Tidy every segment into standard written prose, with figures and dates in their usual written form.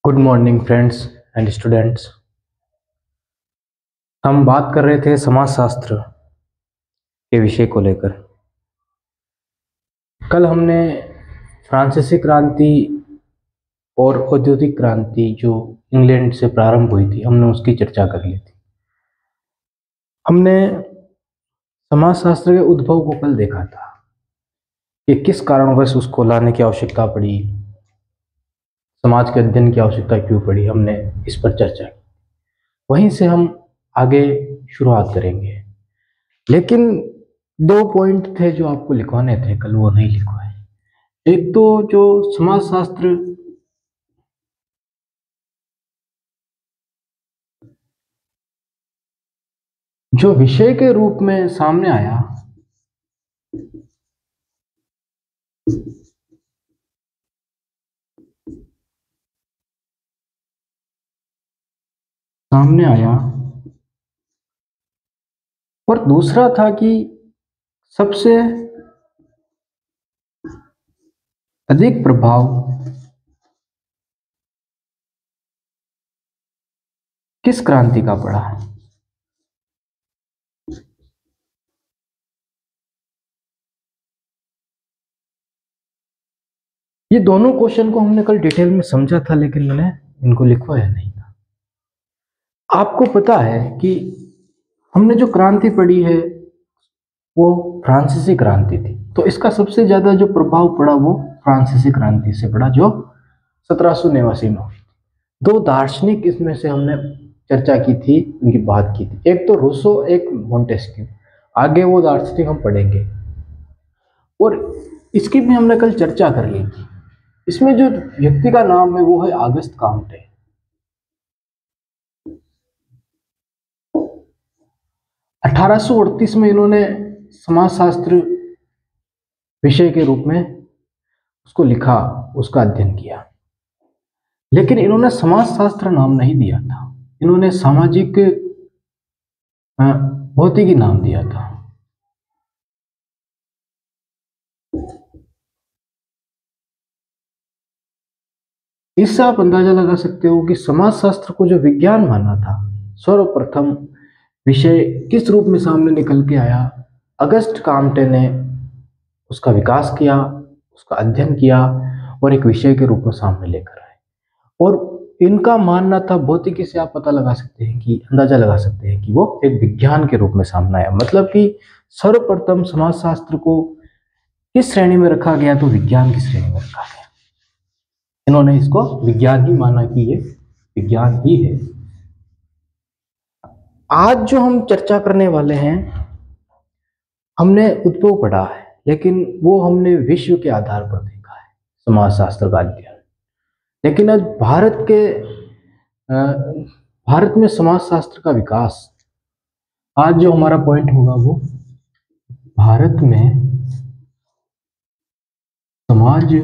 Good morning friends and students. हम बात कर रहे थे समाजशास्त्र के विषय को लेकर। कल हमने फ्रांसीसी क्रांति और औद्योगिक क्रांति जो इंग्लैंड से प्रारंभ हुई थी, हमने उसकी चर्चा कर ली थी। हमने समाजशास्त्र के उद्भव को कल देखा था कि किस कारणवश उसको लाने की आवश्यकता पड़ी, समाज के अध्ययन की आवश्यकता क्यों पड़ी। हमने इस पर चर्चा की। वहीं से हम आगे शुरुआत करेंगे, लेकिन 2 पॉइंट थे जो आपको लिखवाने थे कल, वो नहीं लिखवाए। एक तो जो समाजशास्त्र जो विषय के रूप में सामने आया, और दूसरा था कि सबसे अधिक प्रभाव किस क्रांति का पड़ा है। ये दोनों क्वेश्चन को हमने कल डिटेल में समझा था, लेकिन मैंने इनको लिखवाया नहीं था। आपको पता है कि हमने जो क्रांति पढ़ी है वो फ्रांसीसी क्रांति थी, तो इसका सबसे ज्यादा जो प्रभाव पड़ा वो फ्रांसीसी क्रांति से पड़ा, जो 1789 में हुई। 2 दार्शनिक इसमें से हमने चर्चा की थी, उनकी बात की थी। एक तो रूसो, एक मोंटेस्क्यू। आगे वो दार्शनिक हम पढ़ेंगे, और इसकी भी हमने कल चर्चा कर ली थी। इसमें जो व्यक्ति का नाम है वो है ऑगस्ट काम्टे। 1838 में इन्होंने समाजशास्त्र विषय के रूप में उसको लिखा, उसका अध्ययन किया। लेकिन इन्होंने समाजशास्त्र नाम नहीं दिया था, इन्होंने सामाजिक भौतिकी नाम दिया था। इससे आप अंदाजा लगा सकते हो कि समाजशास्त्र को जो विज्ञान माना था, सर्वप्रथम विषय किस रूप में सामने निकल के आया। अगस्त काम्टे ने उसका विकास किया, उसका अध्ययन किया और एक विषय के रूप में सामने लेकर आए। और इनका मानना था, भौतिकी से आप पता लगा सकते हैं कि अंदाजा लगा सकते हैं कि वो एक विज्ञान के रूप में सामने आया। मतलब कि सर्वप्रथम समाजशास्त्र को किस श्रेणी में रखा गया, तो विज्ञान की श्रेणी में रखा गया। इन्होंने इसको विज्ञान ही माना कि ये विज्ञान ही है। आज जो हम चर्चा करने वाले हैं, हमने उद्भव पढ़ा है, लेकिन वो हमने विश्व के आधार पर देखा है समाजशास्त्र का अध्ययन। लेकिन आज भारत में समाजशास्त्र का विकास, आज जो हमारा पॉइंट होगा वो भारत में समाज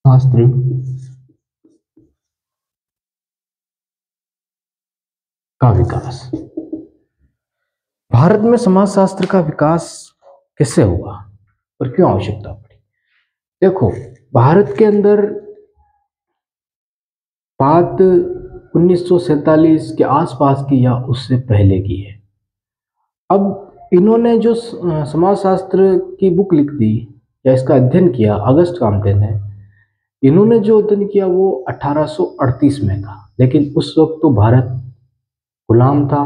शास्त्र का विकास। भारत में समाजशास्त्र का विकास कैसे हुआ और क्यों आवश्यकता पड़ी। देखो, भारत के अंदर बात 1947 के आसपास की या उससे पहले की है। अब इन्होंने जो समाजशास्त्र की बुक लिख दी या इसका अध्ययन किया, अगस्त काम्टे ने, इन्होंने जो अध्ययन किया वो 1838 में था। लेकिन उस वक्त तो भारत गुलाम था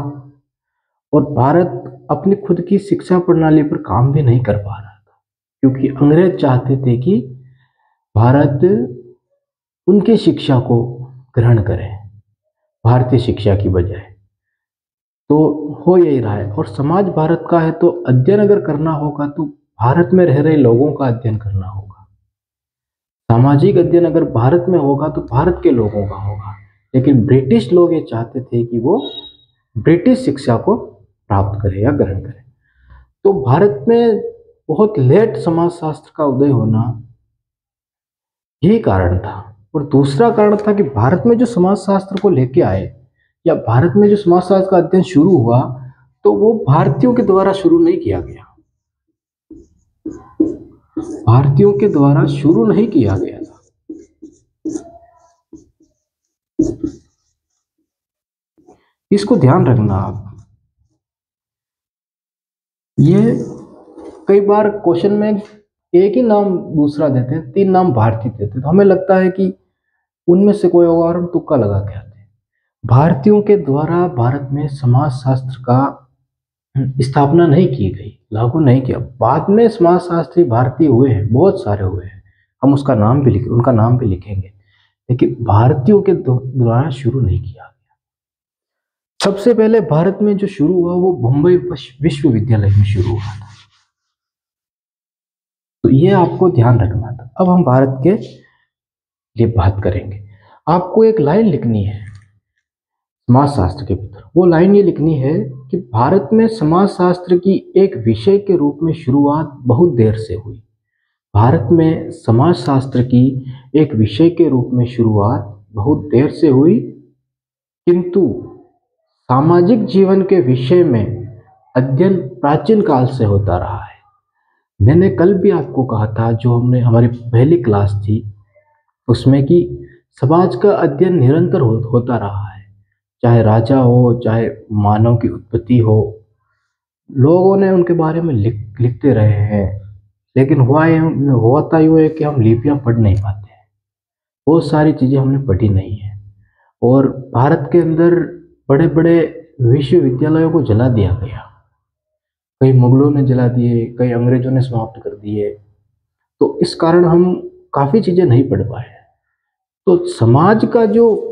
और भारत अपनी खुद की शिक्षा प्रणाली पर काम भी नहीं कर पा रहा था, क्योंकि अंग्रेज चाहते थे कि भारत उनकी शिक्षा को ग्रहण करे भारतीय शिक्षा की बजाय। तो हो यही रहा है। और समाज भारत का है, तो अध्ययन अगर करना होगा तो भारत में रह रहे लोगों का अध्ययन करना होगा। सामाजिक अध्ययन अगर भारत में होगा तो भारत के लोगों का होगा। लेकिन ब्रिटिश लोग ये चाहते थे कि वो ब्रिटिश शिक्षा को प्राप्त करे या ग्रहण करे। तो भारत में बहुत लेट समाजशास्त्र का उदय होना यही कारण था। और दूसरा कारण था कि भारत में जो समाजशास्त्र को लेके आए या भारत में जो समाजशास्त्र का अध्ययन शुरू हुआ, तो वो भारतीयों के द्वारा शुरू नहीं किया गया। भारतीयों के द्वारा शुरू नहीं किया गया था। इसको ध्यान रखना आप। ये कई बार क्वेश्चन में एक ही नाम दूसरा देते हैं, 3 नाम भारतीय देते हैं, तो हमें लगता है कि उनमें से कोई होगा और हम तुक्का लगा के आते हैं। भारतीयों के द्वारा भारत में समाजशास्त्र का स्थापना नहीं की गई, लागू नहीं किया। बाद में समाजशास्त्री भारतीय हुए हैं, बहुत सारे हुए हैं, हम उसका नाम भी उनका नाम भी लिखेंगे, लेकिन भारतीयों के द्वारा शुरू नहीं किया गया। सबसे पहले भारत में जो शुरू हुआ वो बम्बई विश्वविद्यालय में शुरू हुआ था, तो ये आपको ध्यान रखना था। अब हम भारत के लिए बात करेंगे। आपको एक लाइन लिखनी है समाजशास्त्र के भीतर। वो लाइन ये लिखनी है कि भारत में समाजशास्त्र की एक विषय के रूप में शुरुआत बहुत देर से हुई। भारत में समाजशास्त्र की एक विषय के रूप में शुरुआत बहुत देर से हुई, किंतु सामाजिक जीवन के विषय में अध्ययन प्राचीन काल से होता रहा है। मैंने कल भी आपको कहा था, जो हमने हमारी पहली क्लास थी उसमें, कि समाज का अध्ययन निरंतर होता रहा है। चाहे राजा हो, चाहे मानव की उत्पत्ति हो, लोगों ने उनके बारे में लिखते रहे हैं, लेकिन होता यूँ है कि हम लिपियाँ पढ़ नहीं पाते हैं, बहुत सारी चीज़ें हमने पढ़ी नहीं है। और भारत के अंदर बड़े बड़े विश्वविद्यालयों को जला दिया गया, कई मुगलों ने जला दिए, कई अंग्रेजों ने समाप्त कर दिए, तो इस कारण हम काफ़ी चीज़ें नहीं पढ़ पाए। तो समाज का जो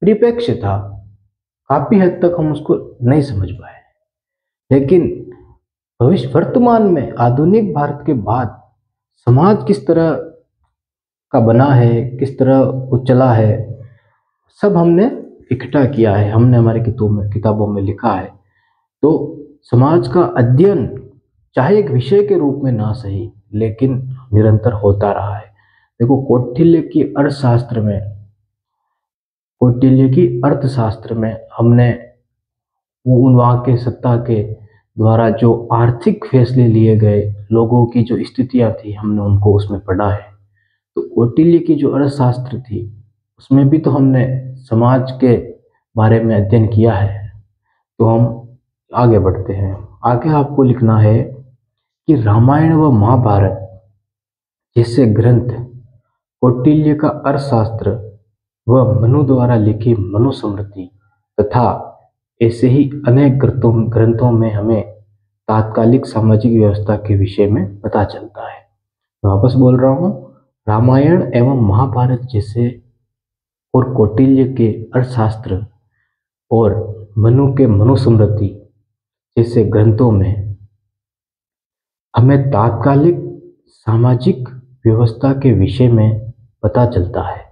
परिप्रेक्ष्य था काफ़ी हद तक हम उसको नहीं समझ पाए, लेकिन भविष्य वर्तमान में आधुनिक भारत के बाद समाज किस तरह का बना है, किस तरह वो चला है, सब हमने इकट्ठा किया है, हमने हमारी किताबों में लिखा है। तो समाज का अध्ययन चाहे एक विषय के रूप में ना सही, लेकिन निरंतर होता रहा है। देखो, कौटिल्य की अर्थशास्त्र में हमने वो वहाँ के सत्ता के द्वारा जो आर्थिक फैसले लिए गए, लोगों की जो स्थितियाँ थी, हमने उनको उसमें पढ़ा है। तो कौटिल्य की जो अर्थशास्त्र थी उसमें भी तो हमने समाज के बारे में अध्ययन किया है। तो हम आगे बढ़ते हैं। आगे आपको लिखना है कि रामायण व महाभारत जैसे ग्रंथ, कौटिल्य का अर्थशास्त्र व मनु द्वारा लिखी मनुस्मृति तथा ऐसे ही अनेक ग्रंथों में हमें तात्कालिक सामाजिक व्यवस्था के विषय में पता चलता है। वापस बोल रहा हूँ, रामायण एवं महाभारत जैसे और कौटिल्य के अर्थशास्त्र और मनु के मनुस्मृति जैसे ग्रंथों में हमें तात्कालिक सामाजिक व्यवस्था के विषय में पता चलता है,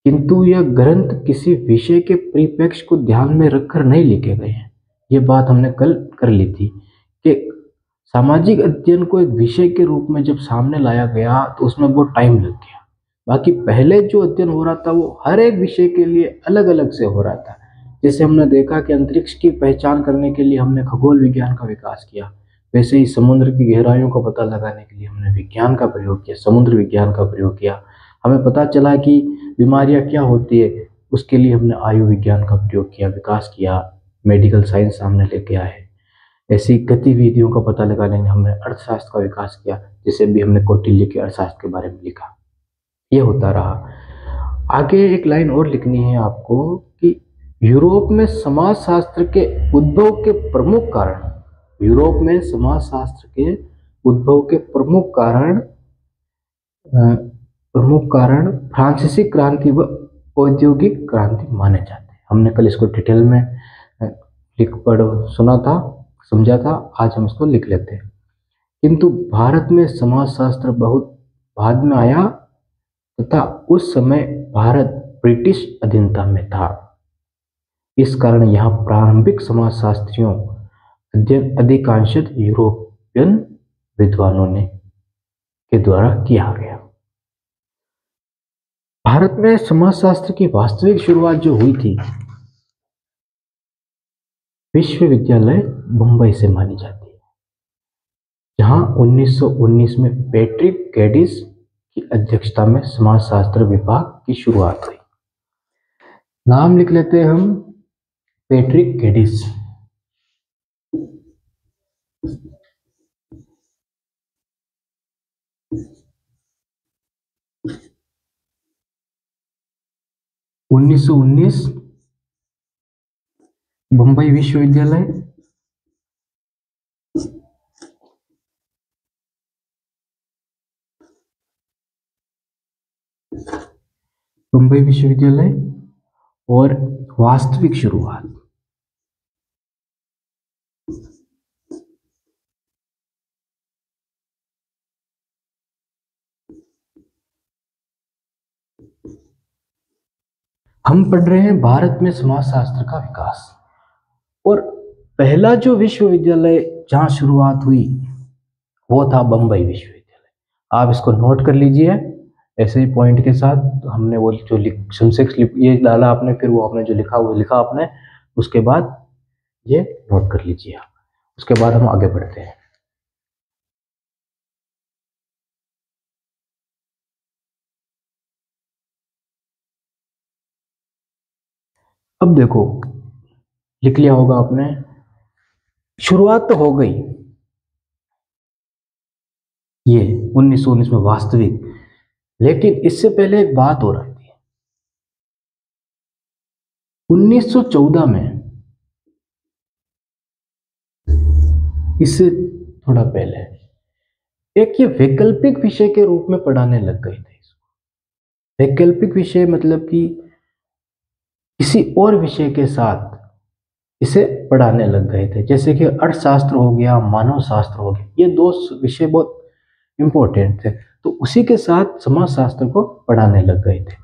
किंतु यह ग्रंथ किसी विषय के परिप्रेक्ष्य को ध्यान में रखकर नहीं लिखे गए हैं। ये बात हमने कल कर ली थी कि सामाजिक अध्ययन को एक विषय के रूप में जब सामने लाया गया तो उसमें बहुत टाइम लग गया। बाकी पहले जो अध्ययन हो रहा था वो हर एक विषय के लिए अलग अलग से हो रहा था। जैसे हमने देखा कि अंतरिक्ष की पहचान करने के लिए हमने खगोल विज्ञान का विकास किया, वैसे ही समुद्र की गहराइयों का पता लगाने के लिए हमने विज्ञान का प्रयोग किया, समुद्र विज्ञान का प्रयोग किया। हमें पता चला कि बीमारियां क्या होती है, उसके लिए हमने आयु विज्ञान का प्रयोग किया, विकास किया, मेडिकल साइंस सामने लेके आए। ऐसी गतिविधियों का पता लगाने में हमने अर्थशास्त्र का विकास किया, जिसे भी हमने कौटिल्य के अर्थशास्त्र के बारे में लिखा। ये होता रहा। आगे एक लाइन और लिखनी है आपको कि यूरोप में समाजशास्त्र के उद्भव के प्रमुख कारण, यूरोप में समाजशास्त्र के उद्भव के प्रमुख कारण फ्रांसीसी क्रांति व औद्योगिक क्रांति माने जाते हैं। हमने कल इसको डिटेल में सुना था, समझा था, आज हम इसको लिख लेते हैं। किंतु भारत में समाजशास्त्र बहुत बाद में आया तथा उस समय भारत ब्रिटिश अधीनता में था। इस कारण यहाँ प्रारंभिक समाजशास्त्रियों अध्ययन अधिकांशतः यूरोपियन विद्वानों के द्वारा किया गया। भारत में समाजशास्त्र की वास्तविक शुरुआत जो हुई थी विश्वविद्यालय बम्बई से मानी जाती है। जहां 1919 में पैट्रिक गैडिस की अध्यक्षता में समाजशास्त्र विभाग की शुरुआत हुई। नाम लिख लेते हैं हम, पैट्रिक गैडिस। उन्नीस सौ उन्नीस बम्बई विश्वविद्यालय, बम्बई विश्वविद्यालय और वास्तविक शुरुआत। हम पढ़ रहे हैं भारत में समाजशास्त्र का विकास, और पहला जो विश्वविद्यालय जहां शुरुआत हुई वो था बम्बई विश्वविद्यालय। आप इसको नोट कर लीजिए ऐसे ही पॉइंट के साथ। हमने वो जो संक्षेप ये डाला आपने, फिर वो आपने जो लिखा वो लिखा आपने, उसके बाद ये नोट कर लीजिए आप। उसके बाद हम आगे बढ़ते हैं। अब देखो, लिख लिया होगा आपने, शुरुआत तो हो गई ये 1919 में वास्तविक, लेकिन इससे पहले एक बात हो रही थी। 1914 में, इससे थोड़ा पहले, एक ये वैकल्पिक विषय के रूप में पढ़ाने लग गए थे इसको। वैकल्पिक विषय मतलब कि किसी और विषय के साथ इसे पढ़ाने लग गए थे, जैसे कि अर्थशास्त्र हो गया, मानव शास्त्र हो गया, ये दो विषय बहुत इंपॉर्टेंट थे, तो उसी के साथ समाजशास्त्र को पढ़ाने लग गए थे।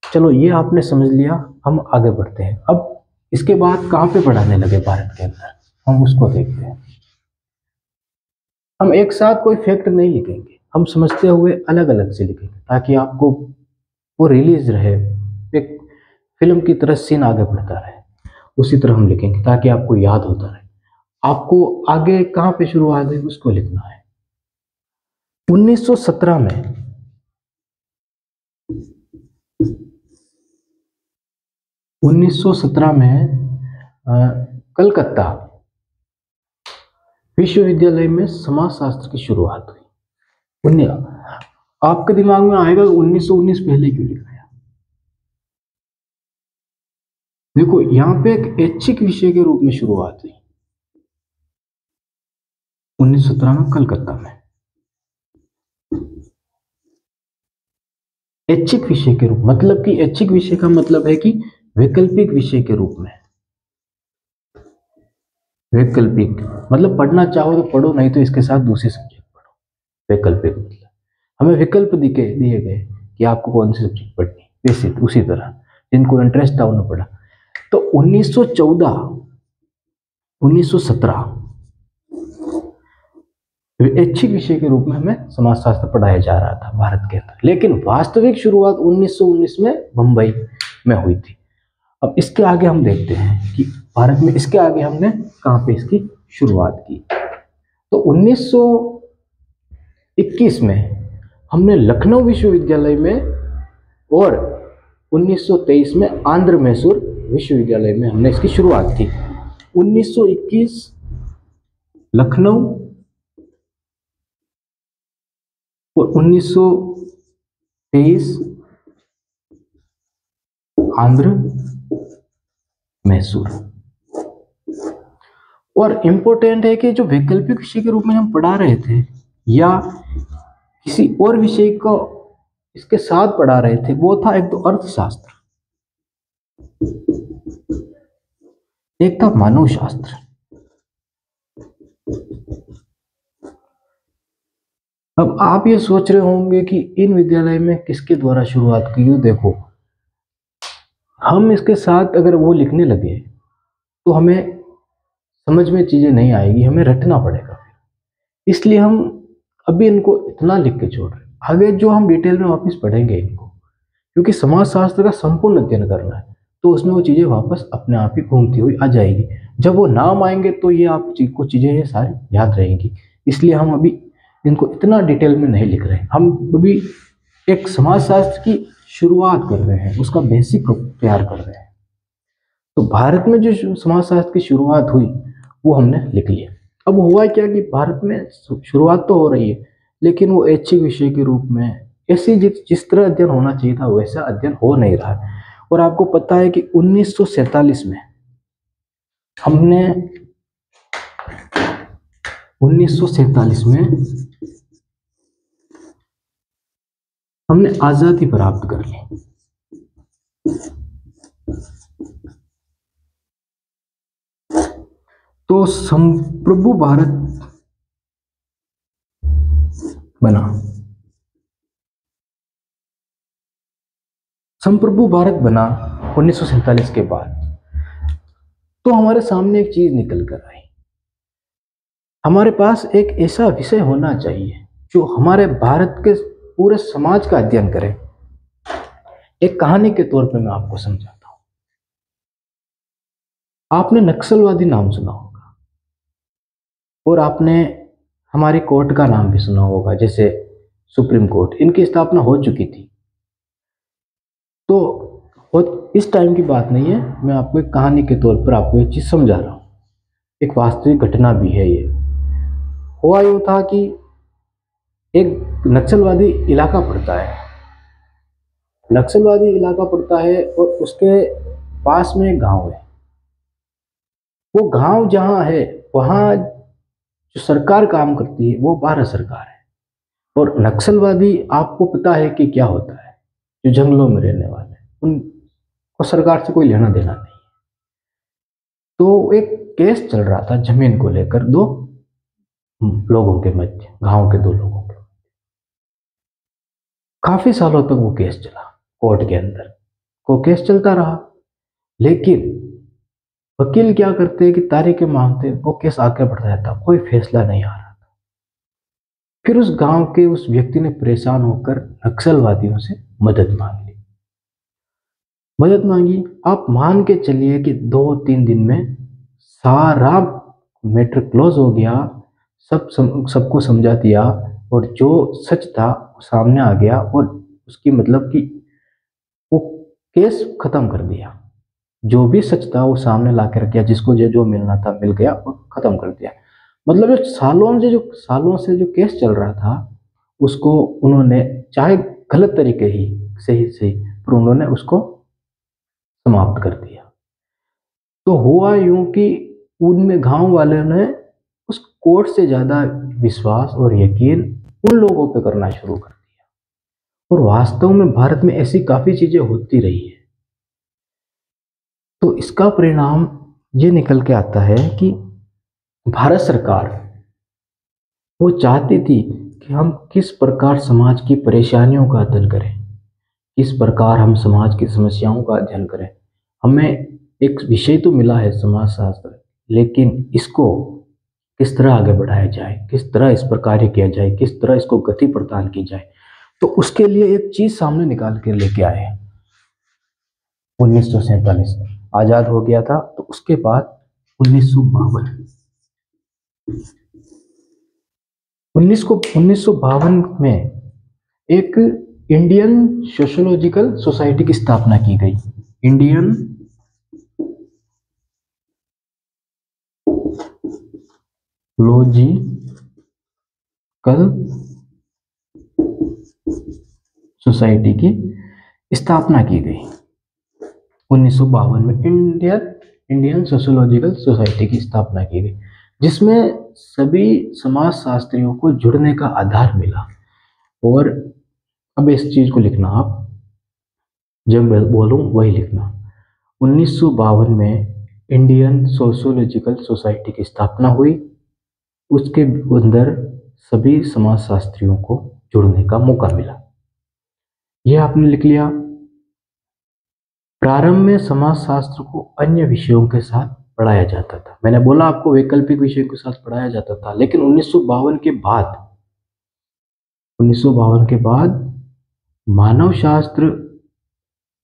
चलो ये आपने समझ लिया, हम आगे बढ़ते हैं। अब इसके बाद कहाँ पे पढ़ाने लगे भारत के अंदर, हम उसको देखते हैं। हम एक साथ कोई फैक्ट नहीं लिखेंगे, हम समझते हुए अलग अलग से लिखेंगे ताकि आपको वो रिलीज रहे, एक फिल्म की तरह सीन आगे बढ़ता रहे, उसी तरह हम लिखेंगे ताकि आपको याद होता रहे। आपको आगे कहाँ पे शुरुआत है उसको लिखना है। 1917 में, 1917 में कलकत्ता विश्वविद्यालय में समाजशास्त्र की शुरुआत हुई। आपके दिमाग में आएगा 1919 पहले क्यों लिखा है? देखो यहाँ पे एक ऐच्छिक विषय के रूप में शुरुआत हुई 1917 में कलकत्ता में, ऐच्छिक विषय के रूप, मतलब कि ऐच्छिक विषय का मतलब है कि वैकल्पिक विषय के रूप में। वैकल्पिक मतलब पढ़ना चाहो तो पढ़ो, नहीं तो इसके साथ दूसरे सब्जेक्ट पढ़ो। वैकल्पिक मतलब हमें विकल्प दिए गए कि आपको कौन सी सब्जेक्ट पढ़नी, वैसे उसी तरह जिनको इंटरेस्ट था उन्होंने पढ़ा। तो 1914, 1917 ऐच्छिक विषय के रूप में हमें समाजशास्त्र पढ़ाया जा रहा था भारत के अंदर, लेकिन वास्तविक शुरुआत 1919 में बंबई में हुई थी। अब इसके आगे हम देखते हैं कि भारत में इसके आगे हमने कहाँ पे इसकी शुरुआत की। तो 1921 में हमने लखनऊ विश्वविद्यालय में, और 1923 में आंध्र मैसूर विश्वविद्यालय में हमने इसकी शुरुआत की। 1921 लखनऊ और 1923 आंध्र मैसूर। और इम्पोर्टेंट है कि जो वैकल्पिक विषय के रूप में हम पढ़ा रहे थे या किसी और विषय को इसके साथ पढ़ा रहे थे, वो था एक तो अर्थशास्त्र, एक था मानव शास्त्र। अब आप ये सोच रहे होंगे कि इन विद्यालय में किसके द्वारा शुरुआत की। देखो हम इसके साथ अगर वो लिखने लगे तो हमें समझ में चीजें नहीं आएगी, हमें रटना पड़ेगा। इसलिए हम अभी इनको इतना लिख के छोड़ रहे हैं, आगे जो हम डिटेल में वापस पढ़ेंगे इनको, क्योंकि समाजशास्त्र का संपूर्ण अध्ययन करना है, तो उसमें वो चीजें वापस अपने आप ही घूमती हुई आ जाएगी। जब वो नाम आएंगे तो ये आप को चीजें ये सारी याद रहेंगी। इसलिए हम अभी इनको इतना डिटेल में नहीं लिख रहे हैं। हम अभी एक समाजशास्त्र की शुरुआत कर रहे हैं, उसका बेसिक तैयार कर रहे हैं। तो भारत में जो समाजशास्त्र की शुरुआत हुई वो हमने लिख लिया। अब हुआ क्या कि भारत में शुरुआत तो हो रही है, लेकिन वो ऐच्छिक विषय के रूप में ऐसी जिस तरह अध्ययन होना चाहिए था वैसा अध्ययन हो नहीं रहा है। और आपको पता है कि 1947 में हमने 1947 में हमने आजादी प्राप्त कर ली। तो संप्रभु भारत बना। संप्रभु भारत बना 1947 के बाद। तो हमारे सामने एक चीज निकल कर आई, हमारे पास एक ऐसा विषय होना चाहिए जो हमारे भारत के पूरे समाज का अध्ययन करे। एक कहानी के तौर पे मैं आपको समझाता हूं। आपने नक्सलवादी नाम सुना होगा और आपने हमारी कोर्ट का नाम भी सुना होगा, जैसे सुप्रीम कोर्ट। इनकी स्थापना हो चुकी थी। तो इस टाइम की बात नहीं है, मैं आपको एक कहानी के तौर पर आपको एक चीज समझा रहा हूँ। एक वास्तविक घटना भी है ये। हुआ यूं था कि एक नक्सलवादी इलाका पड़ता है, नक्सलवादी इलाका पड़ता है और उसके पास में एक गांव है। वो गांव जहां है वहां जो सरकार काम करती है वो भारत सरकार है। और नक्सलवादी आपको पता है कि क्या होता है, जो जंगलों में रहने वाले उनको सरकार से कोई लेना देना नहीं। तो एक केस चल रहा था जमीन को लेकर दो लोगों के मध्य, गांव के दो लोगों के। काफी सालों तक वो केस चला कोर्ट के अंदर। वो केस चलता रहा, लेकिन वकील क्या करते हैं कि तारीखें मांगते, वो केस आगे बढ़ता रहता, कोई फैसला नहीं आ रहा था। फिर उस गांव के उस व्यक्ति ने परेशान होकर नक्सलवादियों से मदद मांग ली। मदद मांगी, आप मान के चलिए कि 2-3 दिन में सारा मैटर क्लोज हो गया, सबको समझा दिया और जो सच था वो सामने आ गया और उसकी मतलब कि वो केस खत्म कर दिया। जो भी सच था वो सामने ला के रख दिया, जिसको जो मिलना था मिल गया और खत्म कर दिया। मतलब जो सालों से जो केस चल रहा था उसको उन्होंने, चाहे गलत तरीके ही सही पर उन्होंने उसको समाप्त कर दिया। तो हुआ यूं कि उनमें गांव वाले ने उस कोर्ट से ज्यादा विश्वास और यकीन उन लोगों पे करना शुरू कर दिया। और वास्तव में भारत में ऐसी काफी चीजें होती रही है। तो इसका परिणाम ये निकल के आता है कि भारत सरकार वो चाहती थी कि हम किस प्रकार समाज की परेशानियों का अध्ययन करें, किस प्रकार हम समाज की समस्याओं का अध्ययन करें। हमें एक विषय तो मिला है समाजशास्त्र, लेकिन इसको किस तरह आगे बढ़ाया जाए, किस तरह इस पर कार्य किया जाए, किस तरह इसको गति प्रदान की जाए। तो उसके लिए एक चीज सामने निकाल के लेके आए। 1947 आजाद हो गया था, तो उसके बाद 1952 में एक इंडियन सोशियोलॉजिकल सोसाइटी की स्थापना की गई। इंडियन लॉजिकल सोसाइटी की स्थापना की गई 1952 में। इंडियन सोशियोलॉजिकल सोसाइटी की स्थापना की गई, जिसमें सभी समाजशास्त्रियों को जुड़ने का आधार मिला। और अब इस चीज को लिखना, आप जब मैं बोलूं वही लिखना। 1952 में इंडियन सोशियोलॉजिकल सोसाइटी की स्थापना हुई। उसके अंदर सभी समाजशास्त्रियों को जुड़ने का मौका मिला। यह आपने लिख लिया। प्रारंभ में समाजशास्त्र को अन्य विषयों के साथ पढ़ाया जाता था। मैंने बोला आपको वैकल्पिक विषयों के साथ पढ़ाया जाता था, लेकिन 1952 के बाद मानवशास्त्र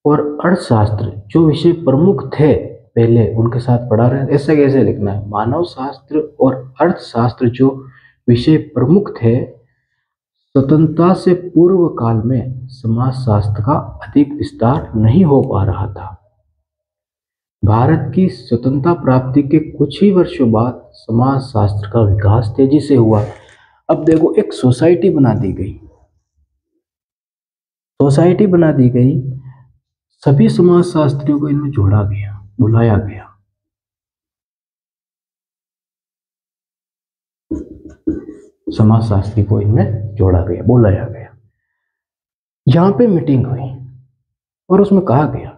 और अर्थशास्त्र जो विषय प्रमुख थे पहले, उनके साथ पढ़ा रहे। ऐसा कैसे लिखना है, मानवशास्त्र और अर्थशास्त्र जो विषय प्रमुख थे, स्वतंत्रता से पूर्व काल में समाजशास्त्र का अधिक विस्तार नहीं हो पा रहा था। भारत की स्वतंत्रता प्राप्ति के कुछ ही वर्षों बाद समाजशास्त्र का विकास तेजी से हुआ। अब देखो, एक सोसाइटी बना दी गई, सभी समाजशास्त्रियों को इनमें जोड़ा गया, बुलाया गया। समाजशास्त्री को इनमें जोड़ा गया, बुलाया गया। यहाँ पे मीटिंग हुई और उसमें कहा गया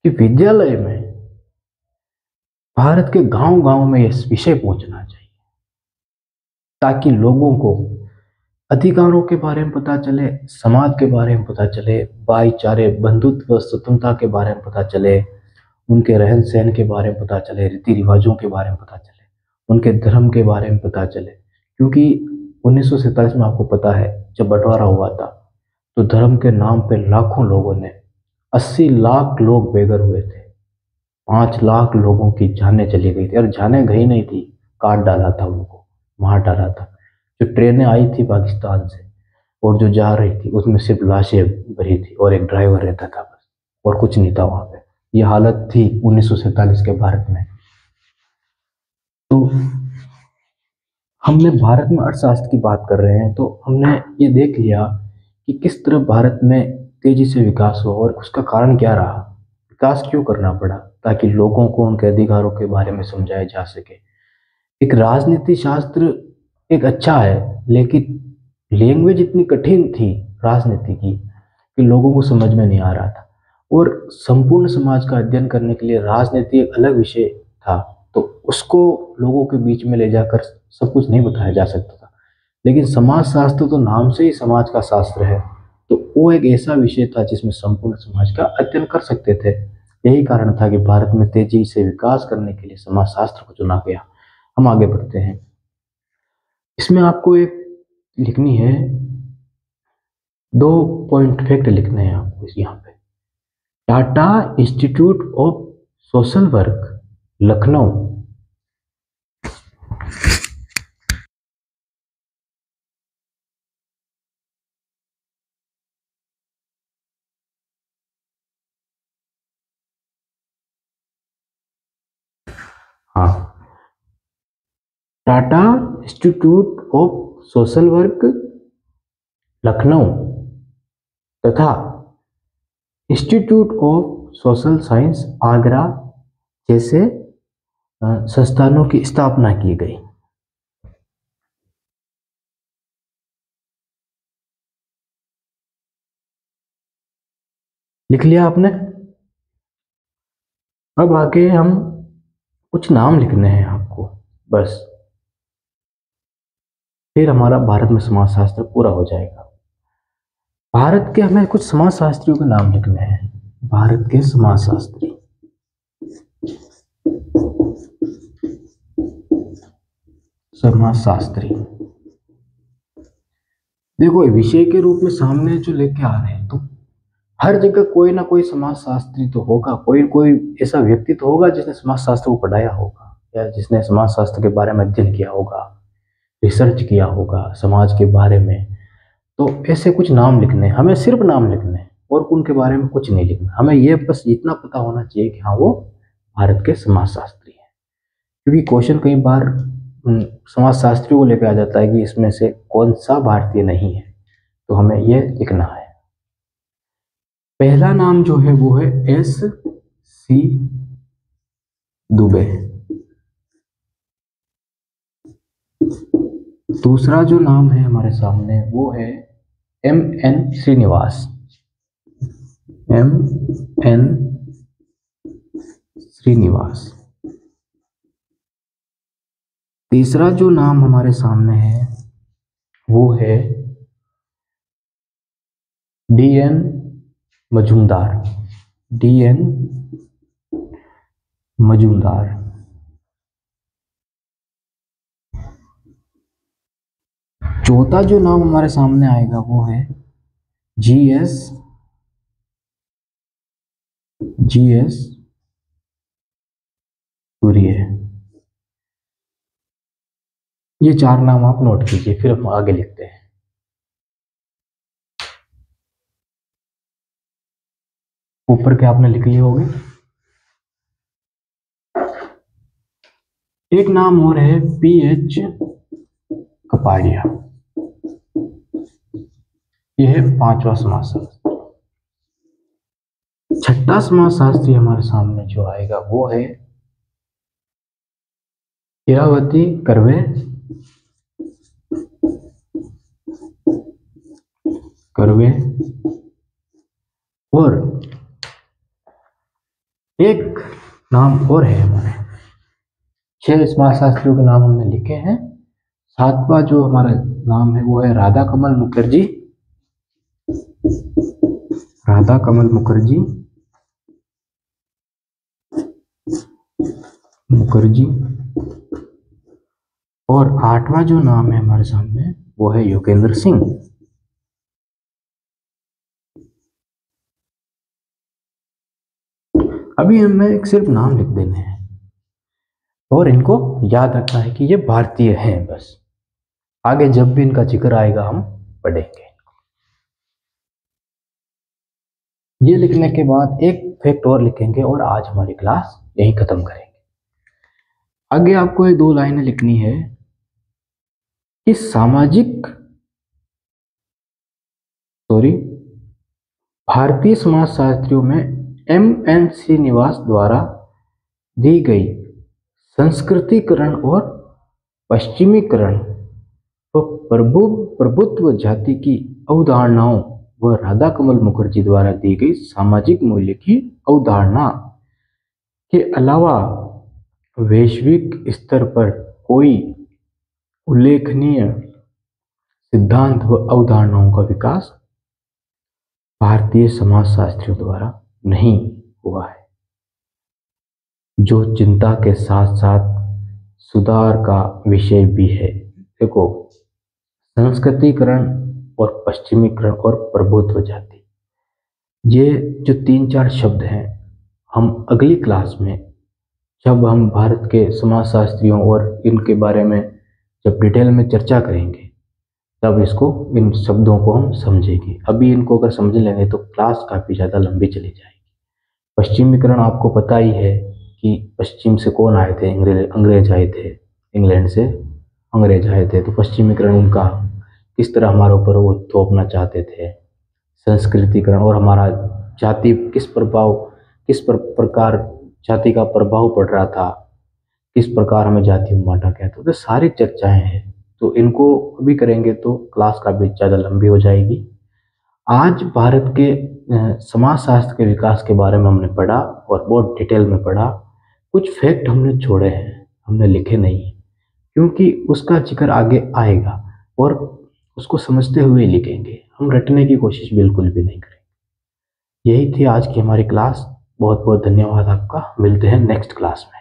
कि विद्यालय में भारत के गांव-गांव में यह विषय पहुंचना चाहिए, ताकि लोगों को अधिकारों के बारे में पता चले, समाज के बारे में पता चले, भाईचारे, बंधुत्व, स्वतंत्रता के बारे में पता चले, उनके रहन सहन के बारे में पता चले, रीति रिवाजों के बारे में पता चले, उनके धर्म के बारे में पता चले। क्योंकि 1947 में आपको पता है, जब बंटवारा हुआ था तो धर्म के नाम पे लाखों लोगों ने, 80 लाख लोग बेघर हुए थे, 5 लाख लोगों की जानें चली गई थी। और जानें गई नहीं थी, काट डाला था उनको, मार डाला था। जो ट्रेनें आई थी पाकिस्तान से और जो जा रही थी उसमें सिर्फ लाशें भरी थी और एक ड्राइवर रहता था बस, और कुछ नहीं था वहां पे। ये हालत थी 1947 के भारत में। तो हमने भारत में अर्थशास्त्र की बात कर रहे हैं, तो हमने ये देख लिया कि किस तरह भारत में तेजी से विकास हुआ और उसका कारण क्या रहा, विकास क्यों करना पड़ा, ताकि लोगों को उनके अधिकारों के बारे में समझाया जा सके। एक राजनीति शास्त्र एक अच्छा है, लेकिन लैंग्वेज इतनी कठिन थी राजनीति की कि लोगों को समझ में नहीं आ रहा था। और संपूर्ण समाज का अध्ययन करने के लिए राजनीति एक अलग विषय था, तो उसको लोगों के बीच में ले जाकर सब कुछ नहीं बताया जा सकता था। लेकिन समाजशास्त्र तो नाम से ही समाज का शास्त्र है, तो वो एक ऐसा विषय था जिसमें संपूर्ण समाज का अध्ययन कर सकते थे। यही कारण था कि भारत में तेजी से विकास करने के लिए समाजशास्त्र को चुना गया। हम आगे बढ़ते हैं। इसमें आपको एक लिखनी है, 2 पॉइंट फैक्ट लिखने हैं आपको यहाँ पे। Tata Institute of Social Work, Lucknow, हाँ, Tata Institute of Social Work, Lucknow तथा Institute of Social Science, Agra जैसे संस्थानों की स्थापना की गई। लिख लिया आपने? अब आगे हम कुछ नाम लिखने हैं आपको, बस, फिर हमारा भारत में समाजशास्त्र पूरा हो जाएगा। भारत के हमें कुछ समाजशास्त्रियों के नाम लिखने हैं। भारत के समाजशास्त्री, देखो, विषय के रूप में सामने जो लेके आ रहे हैं, तो हर जगह कोई ना कोई समाजशास्त्री तो होगा, कोई कोई ऐसा व्यक्ति तो होगा जिसने समाजशास्त्र को पढ़ाया होगा, या जिसने समाजशास्त्र के बारे में अध्ययन किया होगा, रिसर्च किया होगा समाज के बारे में। तो ऐसे कुछ नाम लिखने, हमें सिर्फ नाम लिखने हैं और उनके बारे में कुछ नहीं लिखना। हमें ये बस इतना पता होना चाहिए कि हाँ, वो भारत के समाजशास्त्री हैं। क्योंकि क्वेश्चन कई बार समाजशास्त्रियों को लेकर आ जाता है कि इसमें से कौन सा भारतीय नहीं है, तो हमें ये लिखना है। पहला नाम जो है वो है S.C. दुबे। दूसरा जो नाम है हमारे सामने वो है M.N. श्रीनिवास, M.N. श्रीनिवास। तीसरा जो नाम हमारे सामने है वो है D.N. मजूमदार, D.N. मजूमदार। चौथा जो नाम हमारे सामने आएगा वो है G.S. कुरियन। ये 4 नाम आप नोट कीजिए, फिर हम आगे लिखते हैं। ऊपर के आपने लिख लिए होंगे। एक नाम और है पीएच कपाड़िया। यह है 5वां समाजशास्त्री। छठा समाजशास्त्री हमारे सामने जो आएगा वो है इरावती कर्वे। और एक नाम और है हमारे। 6 समाजशास्त्रियों के नाम हमने लिखे हैं। 7वां जो हमारा नाम है वो है राधा कमल मुखर्जी। राधा कमल मुखर्जी और 8वां जो नाम है हमारे सामने वो है योगेंद्र सिंह। अभी हमें एक सिर्फ नाम लिख देने हैं और इनको याद रखना है कि ये भारतीय हैं बस। आगे जब भी इनका जिक्र आएगा हम पढ़ेंगे। ये लिखने के बाद एक फैक्ट और लिखेंगे और आज हमारी क्लास यहीं खत्म करेंगे। आगे आपको ये 2 लाइनें लिखनी है कि भारतीय समाजशास्त्रियों में एम.एन. श्रीनिवास द्वारा दी गई संस्कृतिकरण और पश्चिमीकरण व प्रभुत्व जाति की अवधारणाओं व राधा कमल मुखर्जी द्वारा दी गई सामाजिक मूल्य की अवधारणा के अलावा वैश्विक स्तर पर कोई उल्लेखनीय सिद्धांत व अवधारणाओं का विकास भारतीय समाजशास्त्रियों द्वारा नहीं हुआ है, जो चिंता के साथ साथ सुधार का विषय भी है। देखो, संस्कृतिकरण और पश्चिमीकरण और प्रभुत्व जाति, ये जो 3-4 शब्द हैं, हम अगली क्लास में जब हम भारत के समाजशास्त्रियों और इनके बारे में जब डिटेल में चर्चा करेंगे तब इन शब्दों को हम समझेंगे। अभी इनको अगर समझ लेंगे तो क्लास काफ़ी ज़्यादा लंबी चली जाएगी। पश्चिमीकरण आपको पता ही है कि पश्चिम से कौन आए थे, अंग्रेज आए थे, इंग्लैंड से अंग्रेज आए थे। तो पश्चिमीकरण उनका किस तरह हमारे ऊपर वो थोपना चाहते थे। संस्कृतिकरण और हमारा जाति किस प्रकार जाति का प्रभाव पड़ रहा था, किस प्रकार हमें जाति में बांटा गया था। तो सारी चर्चाएं हैं, तो इनको अभी करेंगे तो क्लास काफ़ी ज़्यादा लंबी हो जाएगी। आज भारत के समाजशास्त्र के विकास के बारे में हमने पढ़ा और बहुत डिटेल में पढ़ा। कुछ फैक्ट हमने छोड़े हैं, हमने लिखे नहीं, क्योंकि उसका जिक्र आगे आएगा और उसको समझते हुए लिखेंगे। हम रटने की कोशिश बिल्कुल भी नहीं करेंगे। यही थी आज की हमारी क्लास। बहुत बहुत धन्यवाद आपका। मिलते हैं नेक्स्ट क्लास में।